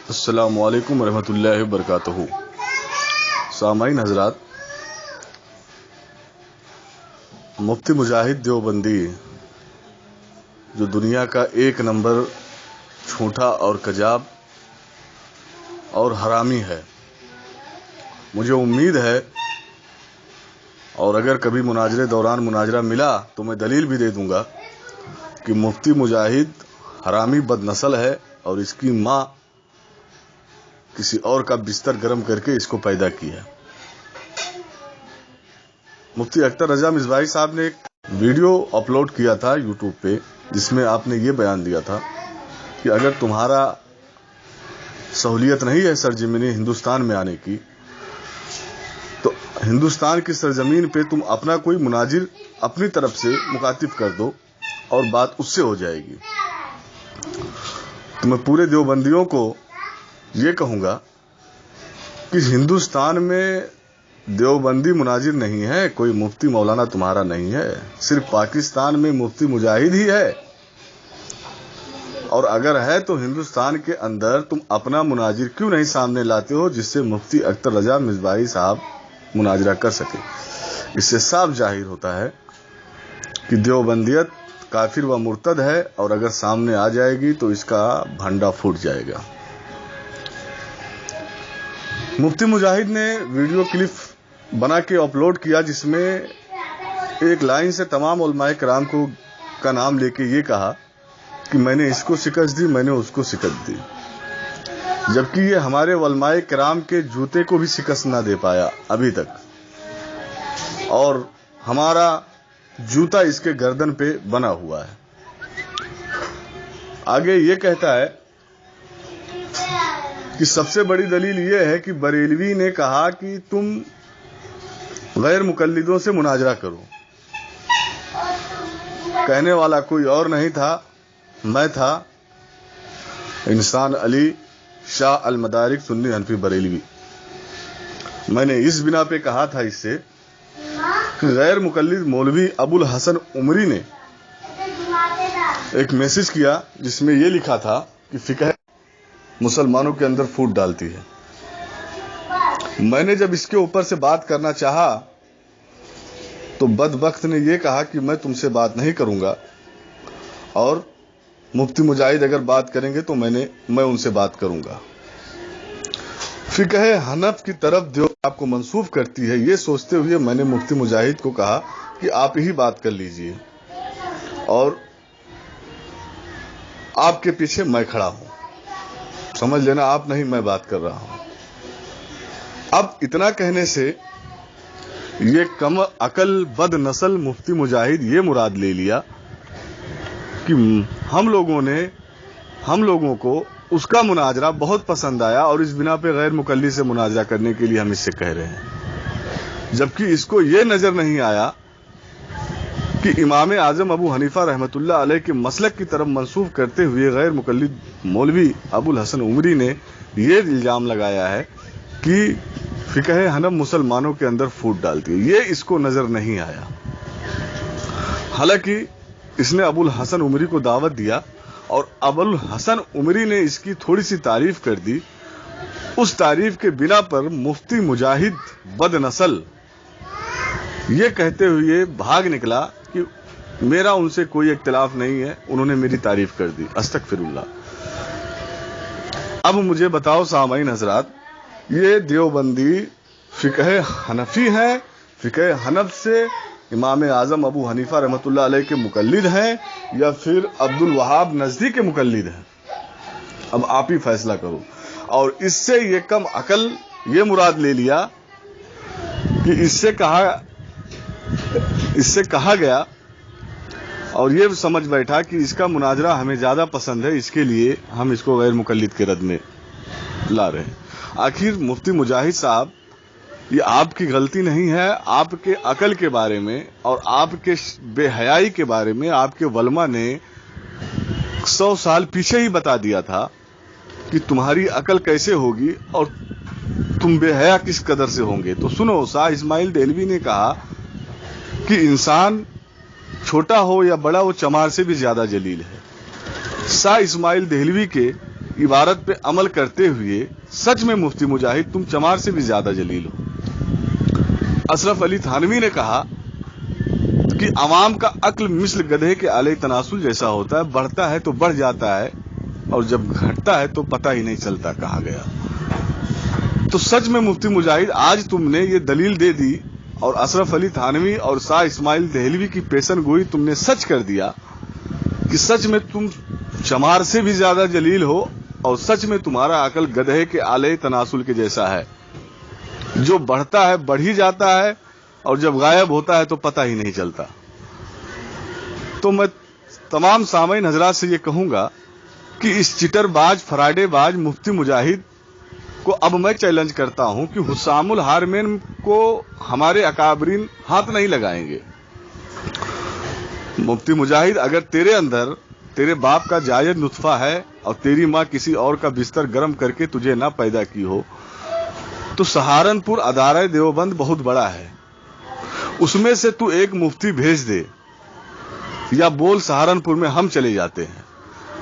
अस्सलामु अलैकुम रहमतुल्लाहि व बरकातहू। सामाईन हजरात, मुफ्ती मुजाहिद देवबंदी जो दुनिया का एक नंबर झूठा और कजाब और हरामी है, मुझे उम्मीद है और अगर कभी मुनाजरे दौरान मुनाजरा मिला तो मैं दलील भी दे दूंगा कि मुफ्ती मुजाहिद हरामी बदनस्ल है और इसकी माँ किसी और का बिस्तर गर्म करके इसको पैदा किया। मुफ्ती अख्तर रजा मिसबाही साहब ने एक वीडियो अपलोड किया था यूट्यूब पे, जिसमें आपने ये बयान दिया था कि अगर तुम्हारा सहूलियत नहीं है सरजमीनी हिंदुस्तान में आने की, तो हिंदुस्तान की सरजमीन पे तुम अपना कोई मुनाजिर अपनी तरफ से मुखातिब कर दो और बात उससे हो जाएगी। तो मैं पूरे देवबंदियों को ये कहूंगा कि हिंदुस्तान में देवबंदी मुनाजिर नहीं है, कोई मुफ्ती मौलाना तुम्हारा नहीं है, सिर्फ पाकिस्तान में मुफ्ती मुजाहिद ही है। और अगर है तो हिंदुस्तान के अंदर तुम अपना मुनाजिर क्यों नहीं सामने लाते हो, जिससे मुफ्ती अख्तर रजा मिसबाही साहब मुनाजरा कर सके। इससे साफ जाहिर होता है कि देवबंदियत काफिर व मुर्तद है, और अगर सामने आ जाएगी तो इसका भंडा फूट जाएगा। मुफ्ती मुजाहिद ने वीडियो क्लिप बना के अपलोड किया, जिसमें एक लाइन से तमाम उलमाए किराम को का नाम लेके ये कहा कि मैंने इसको शिकस्त दी, मैंने उसको शिकस्त दी, जबकि ये हमारे उलमाए किराम के जूते को भी शिकस्त ना दे पाया अभी तक, और हमारा जूता इसके गर्दन पे बना हुआ है। आगे ये कहता है कि सबसे बड़ी दलील यह है कि बरेलवी ने कहा कि तुम गैर मुकल्लिदों से मुनाजरा करो। कहने वाला कोई और नहीं था, मैं था, इंसान अली शाह अल मदारिक सुन्नी हनफी बरेलवी। मैंने इस बिना पे कहा था इससे कि गैर मुकल्लिद मौलवी अबुल हसन उमरी ने एक मैसेज किया जिसमें यह लिखा था कि फिक्र मुसलमानों के अंदर फूट डालती है। मैंने जब इसके ऊपर से बात करना चाहा तो बदबख्त ने यह कहा कि मैं तुमसे बात नहीं करूंगा, और मुफ्ती मुजाहिद अगर बात करेंगे तो मैं उनसे बात करूंगा। फिक्र हनफ की तरफ जो आपको मंसूब करती है, ये सोचते हुए मैंने मुफ्ती मुजाहिद को कहा कि आप ही बात कर लीजिए और आपके पीछे मैं खड़ा हूं, समझ लेना आप नहीं, मैं बात कर रहा हूं। अब इतना कहने से ये कम अकल बदनस्ल मुफ्ती मुजाहिद ये मुराद ले लिया कि हम लोगों को उसका मुनाजरा बहुत पसंद आया और इस बिना पे गैर मुकल्लिद से मुनाजरा करने के लिए हम इससे कह रहे हैं, जबकि इसको ये नजर नहीं आया कि इमाम आजम अबू हनीफा रहमतुल्लाह अलैह के मसलक की तरफ मंसूब करते हुए गैर मुकल्लिद मौलवी अबुल हसन उमरी ने ये इल्जाम लगाया है कि फिक्र हनफ मुसलमानों के अंदर फूट डालती है। ये इसको नजर नहीं आया। हालांकि इसने अबुल हसन उमरी को दावत दिया और अबुल हसन उमरी ने इसकी थोड़ी सी तारीफ कर दी। उस तारीफ के बिना पर मुफ्ती मुजाहिद बदनस्ल ये कहते हुए भाग निकला कि मेरा उनसे कोई इख्तिलाफ नहीं है, उन्होंने मेरी तारीफ कर दी। अस्तगफिरुल्लाह। अब मुझे बताओ सामाईन हजरात, ये देवबंदी फिक्र हनफी है, फिक्र हनफ से इमाम आजम अबू हनीफा रहमतुल्लाह अलैह के मुकल्लिद हैं या फिर अब्दुल वहाब नजदी के मुकल्लिद हैं? अब आप ही फैसला करो। और इससे ये कम अकल ये मुराद ले लिया कि इससे कहा गया और ये समझ बैठा कि इसका मुनाजरा हमें ज्यादा पसंद है, इसके लिए हम इसको गैर मुकल्लिद के रद में ला रहे हैं। आखिर मुफ्ती मुजाहिद साहब, ये आपकी गलती नहीं है, आपके अकल के बारे में और आपके बेहयाई के बारे में आपके वलमा ने 100 साल पीछे ही बता दिया था कि तुम्हारी अकल कैसे होगी और तुम बेहया किस कदर से होंगे। तो सुनो, शाह इस्माइल देहलवी ने कहा कि इंसान छोटा हो या बड़ा, वो चमार से भी ज्यादा जलील है। शाह इस्माइल देहलवी के عبارت پہ عمل کرتے ہوئے سچ میں مفتی مجاہد تم چمار سے بھی زیادہ جلیل ہو۔ اشرف علی تھانوی نے کہا کہ عوام کا عقل مثل گدھے کے آلے تناسل جیسا ہوتا ہے، بڑھتا ہے تو بڑھ جاتا ہے اور جب گھٹتا ہے تو پتہ ہی نہیں چلتا کہا گیا۔ تو سچ میں مفتی مجاہد آج تم نے یہ دلیل دے دی اور اشرف علی تھانوی اور شاہ اسماعیل دہلوی کی پیشن گوئی تم نے سچ کر دیا کہ سچ میں تم چمار سے بھی زیادہ جلیل ہو اور سچ میں تمہارا عقل گدھے کے آلے تناسل کے جیسا ہے، جو بڑھتا ہے بڑھ ہی جاتا ہے اور جب غائب ہوتا ہے تو پتہ ہی نہیں چلتا۔ تو میں تمام سامعین حضرات سے یہ کہوں گا کہ اس چٹر باز فرائیڈے باز مفتی مجاہد کو اب میں چیلنج کرتا ہوں کہ حسام الحرمین کو ہمارے اکابرین ہاتھ نہیں لگائیں گے۔ مفتی مجاہد، اگر تیرے اندر تیرے باپ کا جائز نطفہ ہے اور تیری ماں کسی اور کا بستر گرم کر کے تجھے نہ پیدا کی ہو تو سہارنپور ادارہ دیوبند بہت بڑا ہے، اس میں سے تو ایک مفتی بھیج دے یا بول سہارنپور میں ہم چلے جاتے ہیں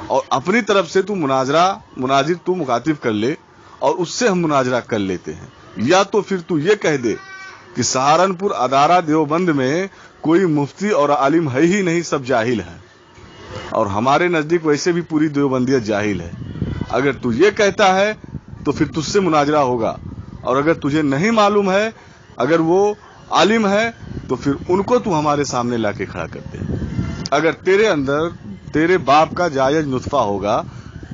اور اپنی طرف سے تو مناظر تو مخاطب کر لے اور اس سے ہم مناظرہ کر لیتے ہیں، یا تو پھر تو یہ کہہ دے کہ سہارنپور ادارہ دیوبند میں کوئی مفتی اور عالم ہے ہی نہیں، سب جاہل ہیں اور ہمارے نزدیک ویسے بھی پوری دیوبندیت جاہل ہے۔ اگر تو یہ کہتا ہے تو پھر تجھ سے مناظرہ ہوگا، اور اگر تجھے نہیں معلوم ہے اگر وہ عالم ہے تو پھر ان کو تو ہمارے سامنے لا کے کھڑا کر دے۔ اگر تیرے اندر تیرے باپ کا جائز نطفہ ہوگا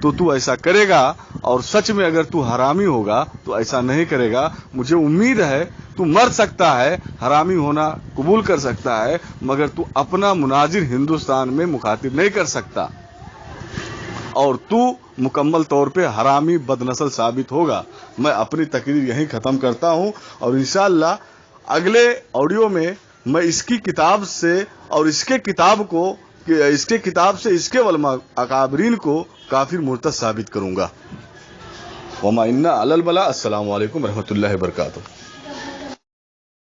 تو تو ایسا کرے گا، اور سچ میں اگر تو حرامی ہوگا تو ایسا نہیں کرے گا۔ مجھے امید ہے تو مر سکتا ہے، حرامی ہونا قبول کر سکتا ہے، مگر تو اپنا مناظر ہندوستان میں مخاطب نہیں کر سکتا، اور تو مکمل طور پہ حرامی بدنسل ثابت ہوگا۔ میں اپنی تقریر یہیں ختم کرتا ہوں، اور انشاءاللہ اگلے آڈیو میں میں اس کی کتاب سے اور اس کے کتاب سے اس کے علماء اکابرین کو کافر مرتد ثابت کروں گا۔ وما انا علی البلاء۔ السلام علیکم ورحمۃ اللہ وبرکاتہ۔